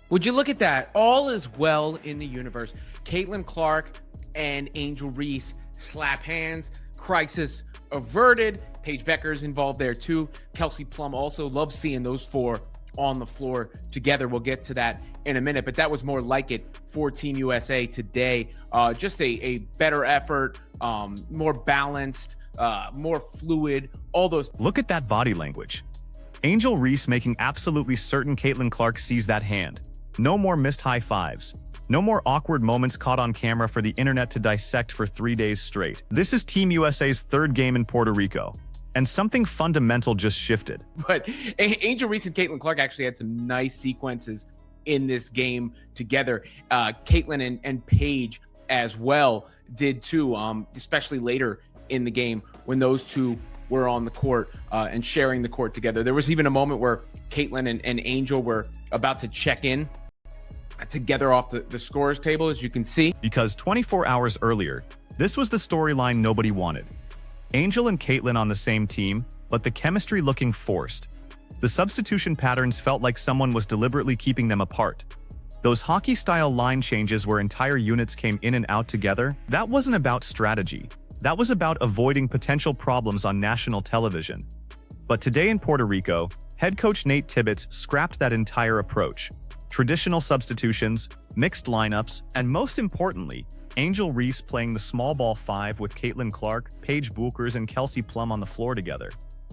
Would you look at that? All is well in the universe. Caitlin Clark and Angel Reese slap hands. Crisis averted. Paige Bueckers involved there too. Kelsey Plum also loves seeing those four on the floor together. We'll get to that in a minute, but that was more like it for Team USA today. Just a better effort, more balanced, more fluid, all those. Look at that body language. Angel Reese making absolutely certain Caitlin Clark sees that hand. No more missed high fives. No more awkward moments caught on camera for the internet to dissect for 3 days straight. This is Team USA's third game in Puerto Rico, and something fundamental just shifted. But Angel Reese and Caitlin Clark actually had some nice sequences in this game together. Caitlin and Paige as well did too, especially later in the game when those two were on the court and sharing the court together. There was even a moment where Caitlin and Angel were about to check in together off the scorers table, as you can see. Because 24 hours earlier, this was the storyline nobody wanted. Angel and Caitlin on the same team, but the chemistry looking forced. The substitution patterns felt like someone was deliberately keeping them apart. Those hockey-style line changes where entire units came in and out together, that wasn't about strategy. That was about avoiding potential problems on national television. But today in Puerto Rico, head coach Nate Tibbetts scrapped that entire approach. Traditional substitutions, mixed lineups, and most importantly, Angel Reese playing the small ball five with Caitlin Clark, Paige Bueckers, and Kelsey Plum on the floor together.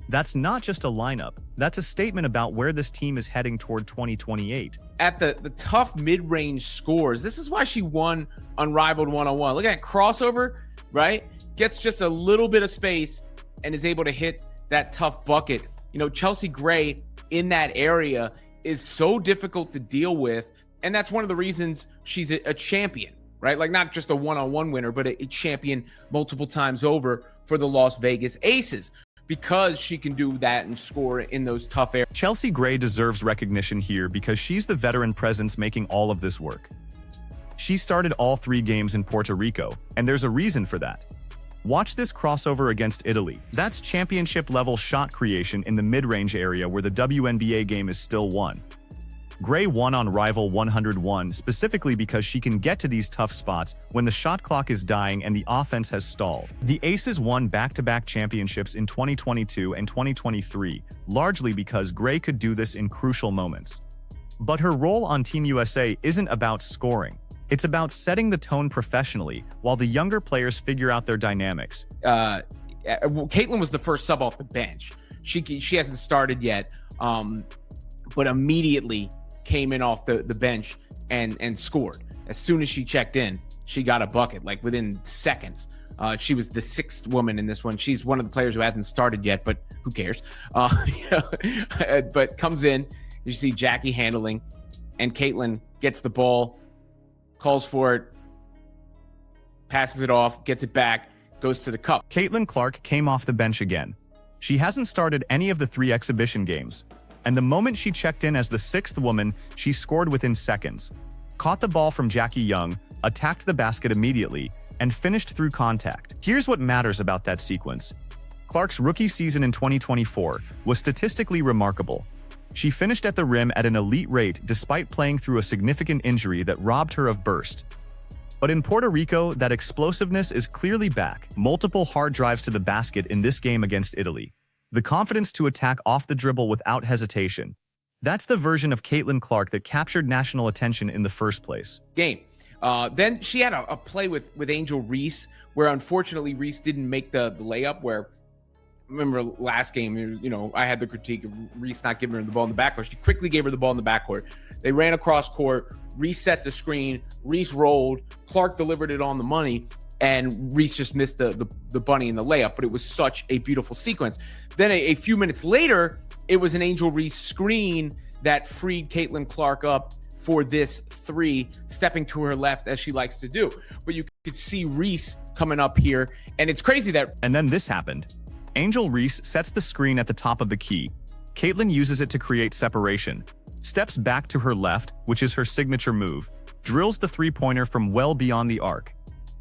That's not just a lineup, that's a statement about where this team is heading toward 2028. At the tough mid-range scores, this is why she won Unrivaled 101. Look at that crossover, right? Gets just a little bit of space and is able to hit that tough bucket. You know, Chelsea Gray in that area is so difficult to deal with, and that's one of the reasons she's a champion, right? Like not just a one-on-one winner, but a champion multiple times over for the Las Vegas Aces, because she can do that and score in those tough areas. Chelsea Gray deserves recognition here because she's the veteran presence making all of this work. She started all 3 games in Puerto Rico, and there's a reason for that. Watch this crossover against Italy. That's championship-level shot creation in the mid-range area where the WNBA game is still won. Gray won on Rival 101 specifically because she can get to these tough spots when the shot clock is dying and the offense has stalled. The Aces won back-to-back championships in 2022 and 2023, largely because Gray could do this in crucial moments. But her role on Team USA isn't about scoring. It's about setting the tone professionally while the younger players figure out their dynamics. Caitlin was the first sub off the bench. She hasn't started yet, but immediately came in off the bench and scored. As soon as she checked in, she got a bucket, like within seconds. She was the 6th woman in this one. She's one of the players who hasn't started yet, but who cares? But comes in, you see Jackie handling, and Caitlin gets the ball, calls for it, passes it off, gets it back, goes to the cup. Caitlin Clark came off the bench again. She hasn't started any of the 3 exhibition games, and the moment she checked in as the 6th woman, she scored within seconds. Caught the ball from Jackie Young, attacked the basket immediately, and finished through contact. Here's what matters about that sequence. Clark's rookie season in 2024 was statistically remarkable. She finished at the rim at an elite rate despite playing through a significant injury that robbed her of burst. But in Puerto Rico, that explosiveness is clearly back. Multiple hard drives to the basket in this game against Italy. The confidence to attack off the dribble without hesitation. That's the version of Caitlin Clark that captured national attention in the first place. Game. Then she had a play with Angel Reese where unfortunately Reese didn't make the layup where, remember last game, you know, I had the critique of Reese not giving her the ball in the backcourt. She quickly gave her the ball in the backcourt. They ran across court, reset the screen, Reese rolled, Clark delivered it on the money, and Reese just missed the bunny in the layup, but it was such a beautiful sequence. Then a few minutes later, it was an Angel Reese screen that freed Caitlin Clark up for this 3, stepping to her left as she likes to do. But you could see Reese coming up here, and it's crazy that... And then this happened. Angel Reese sets the screen at the top of the key. Caitlin uses it to create separation, steps back to her left, which is her signature move, drills the 3-pointer from well beyond the arc.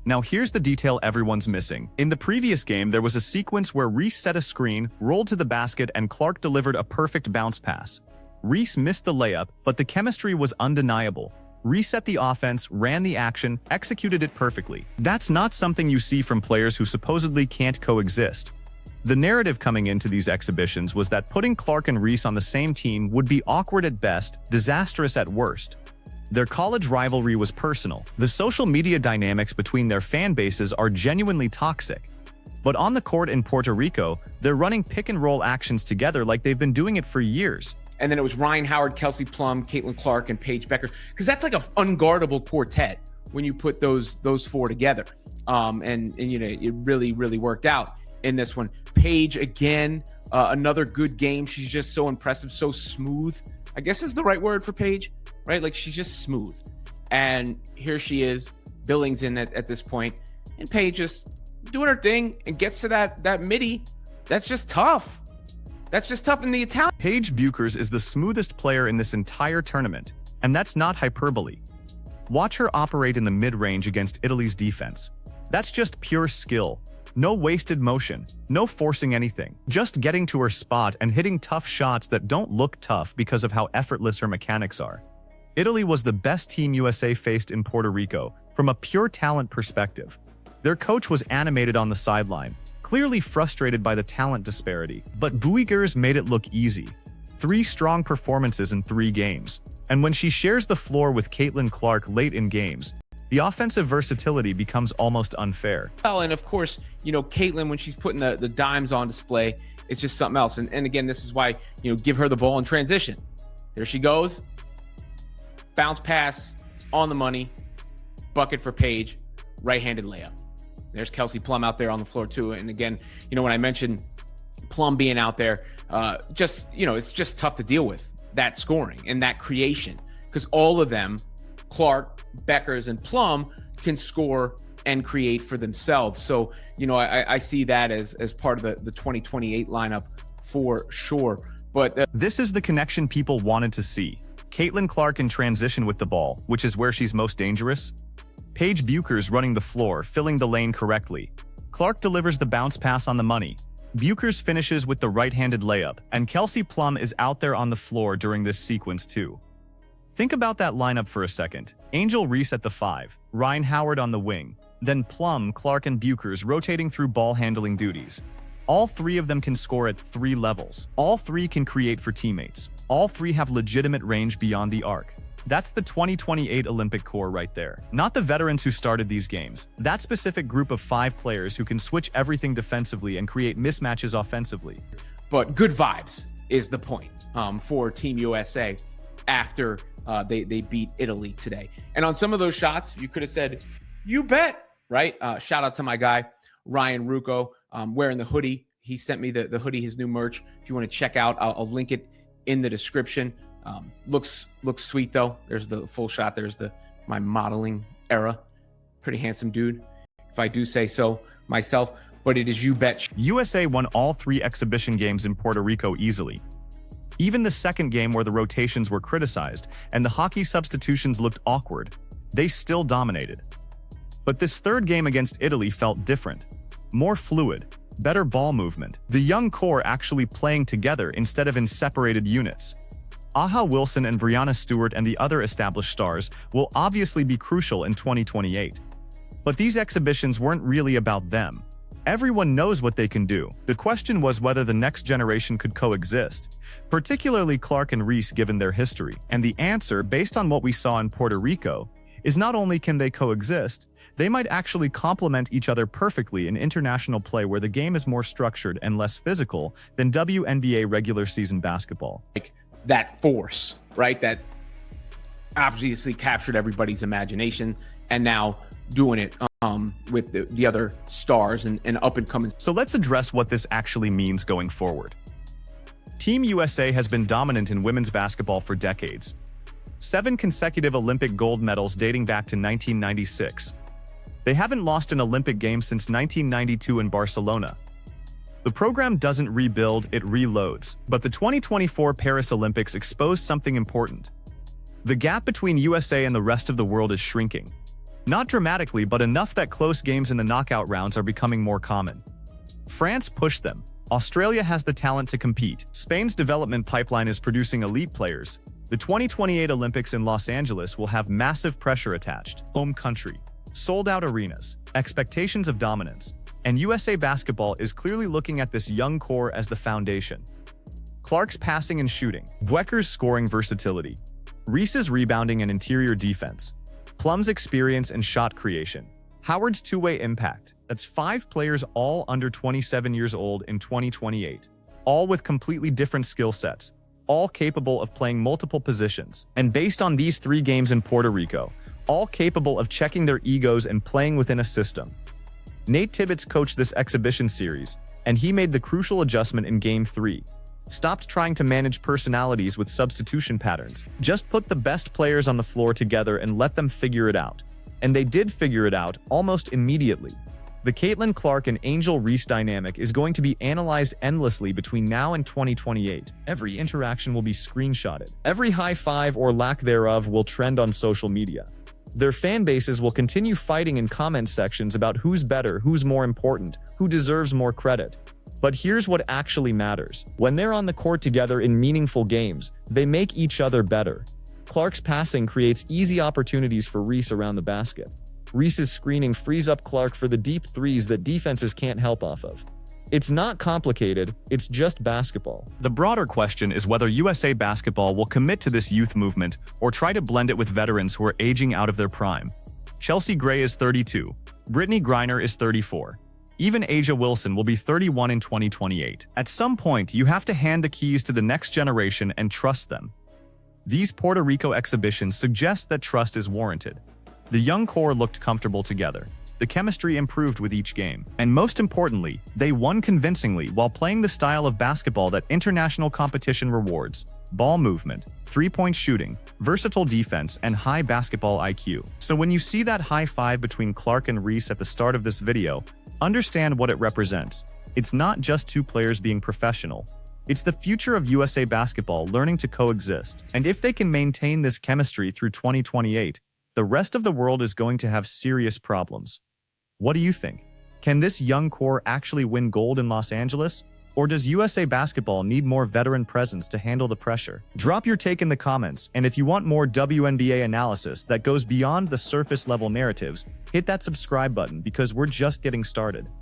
Now here's the detail everyone's missing. In the previous game, there was a sequence where Reese set a screen, rolled to the basket, and Clark delivered a perfect bounce pass. Reese missed the layup, but the chemistry was undeniable. Reset the offense, ran the action, executed it perfectly. That's not something you see from players who supposedly can't coexist. The narrative coming into these exhibitions was that putting Clark and Reese on the same team would be awkward at best, disastrous at worst. Their college rivalry was personal. The social media dynamics between their fan bases are genuinely toxic. But on the court in Puerto Rico, they're running pick-and-roll actions together like they've been doing it for years. And then it was Ryan Howard, Kelsey Plum, Caitlin Clark, and Paige Bueckers, because that's like an unguardable quartet when you put those four together. And you know, it really worked out in this one. Paige, again, another good game. She's just so impressive, so smooth. I guess is the right word for Paige, right? Like, she's just smooth. And here she is, Billings in at this point, and Paige just doing her thing and gets to that midi. That's just tough. That's just tough in the Italian. Paige Bueckers is the smoothest player in this entire tournament, and that's not hyperbole. Watch her operate in the mid-range against Italy's defense. That's just pure skill. No wasted motion, no forcing anything, just getting to her spot and hitting tough shots that don't look tough because of how effortless her mechanics are. Italy was the best team USA faced in Puerto Rico from a pure talent perspective. Their coach was animated on the sideline, clearly frustrated by the talent disparity, but Bueckers made it look easy. 3 strong performances in 3 games. And when she shares the floor with Caitlin Clark late in games, the offensive versatility becomes almost unfair. Well, and of course, you know, Caitlin, when she's putting the dimes on display, it's just something else. And again, this is why, you know, give her the ball in transition. There she goes. Bounce pass on the money. Bucket for Paige. Right-handed layup. There's Kelsey Plum out there on the floor too. And again, you know, when I mentioned Plum being out there, just, you know, it's just tough to deal with that scoring and that creation, because all of them, Clark, Bueckers, and Plum, can score and create for themselves. So, you know, I see that as part of the 2028 lineup for sure. But this is the connection people wanted to see. Caitlin Clark in transition with the ball, which is where she's most dangerous. Paige Bueckers running the floor, filling the lane correctly. Clark delivers the bounce pass on the money. Bueckers finishes with the right-handed layup, and Kelsey Plum is out there on the floor during this sequence too. Think about that lineup for a second. Angel Reese at the 5, Ryan Howard on the wing, then Plum, Clark, and Bueckers rotating through ball-handling duties. All 3 of them can score at 3 levels. All 3 can create for teammates. All 3 have legitimate range beyond the arc. That's the 2028 Olympic core right there. Not the veterans who started these games. That specific group of 5 players who can switch everything defensively and create mismatches offensively. But good vibes is the point for Team USA after they beat Italy today. And on some of those shots, you could have said, you bet, right? Shout out to my guy, Ryan Rucco, wearing the hoodie. He sent me the hoodie, his new merch. If you want to check out, I'll link it in the description. Looks sweet though. There's the full shot. There's my modeling era. Pretty handsome dude, if I do say so myself. But it is you bet. USA won all 3 exhibition games in Puerto Rico easily. Even the second game, where the rotations were criticized and the hockey substitutions looked awkward, they still dominated. But this third game against Italy felt different. More fluid, better ball movement. The young core actually playing together instead of in separated units. Aja Wilson and Brianna Stewart and the other established stars will obviously be crucial in 2028. But these exhibitions weren't really about them. Everyone knows what they can do. The question was whether the next generation could coexist, particularly Clark and Reese given their history. And the answer, based on what we saw in Puerto Rico, is not only can they coexist, they might actually complement each other perfectly in international play where the game is more structured and less physical than WNBA regular season basketball. Like that force, right? That obviously captured everybody's imagination, and now doing it with the other stars and up and coming. So let's address what this actually means going forward. Team USA has been dominant in women's basketball for decades. 7 consecutive Olympic gold medals dating back to 1996. They haven't lost an Olympic game since 1992 in Barcelona. The program doesn't rebuild, it reloads. But the 2024 Paris Olympics exposed something important. The gap between USA and the rest of the world is shrinking. Not dramatically, but enough that close games in the knockout rounds are becoming more common. France pushed them. Australia has the talent to compete. Spain's development pipeline is producing elite players. The 2028 Olympics in Los Angeles will have massive pressure attached. Home country, sold-out arenas, expectations of dominance, and USA Basketball is clearly looking at this young core as the foundation. Clark's passing and shooting, Bueckers' scoring versatility, Reese's rebounding and interior defense, Plum's experience and shot creation, Howard's two-way impact. That's 5 players all under 27 years old in 2028, all with completely different skill sets, all capable of playing multiple positions. And based on these 3 games in Puerto Rico, all capable of checking their egos and playing within a system. Nate Tibbetts coached this exhibition series, and he made the crucial adjustment in Game 3. Stopped trying to manage personalities with substitution patterns. Just put the best players on the floor together and let them figure it out. And they did figure it out almost immediately. The Caitlin Clark and Angel Reese dynamic is going to be analyzed endlessly between now and 2028. Every interaction will be screenshotted. Every high five or lack thereof will trend on social media. Their fan bases will continue fighting in comment sections about who's better, who's more important, who deserves more credit. But here's what actually matters. When they're on the court together in meaningful games, they make each other better. Clark's passing creates easy opportunities for Reese around the basket. Reese's screening frees up Clark for the deep threes that defenses can't help off of. It's not complicated, it's just basketball. The broader question is whether USA Basketball will commit to this youth movement or try to blend it with veterans who are aging out of their prime. Chelsea Gray is 32. Brittany Griner is 34. Even Asia Wilson will be 31 in 2028. At some point, you have to hand the keys to the next generation and trust them. These Puerto Rico exhibitions suggest that trust is warranted. The young core looked comfortable together. The chemistry improved with each game. And most importantly, they won convincingly while playing the style of basketball that international competition rewards: ball movement, three-point shooting, versatile defense, and high basketball IQ. So when you see that high five between Clark and Reese at the start of this video, understand what it represents. It's not just 2 players being professional. It's the future of USA Basketball learning to coexist. And if they can maintain this chemistry through 2028, the rest of the world is going to have serious problems. What do you think? Can this young core actually win gold in Los Angeles? Or does USA Basketball need more veteran presence to handle the pressure? Drop your take in the comments, and if you want more WNBA analysis that goes beyond the surface-level narratives, hit that subscribe button because we're just getting started.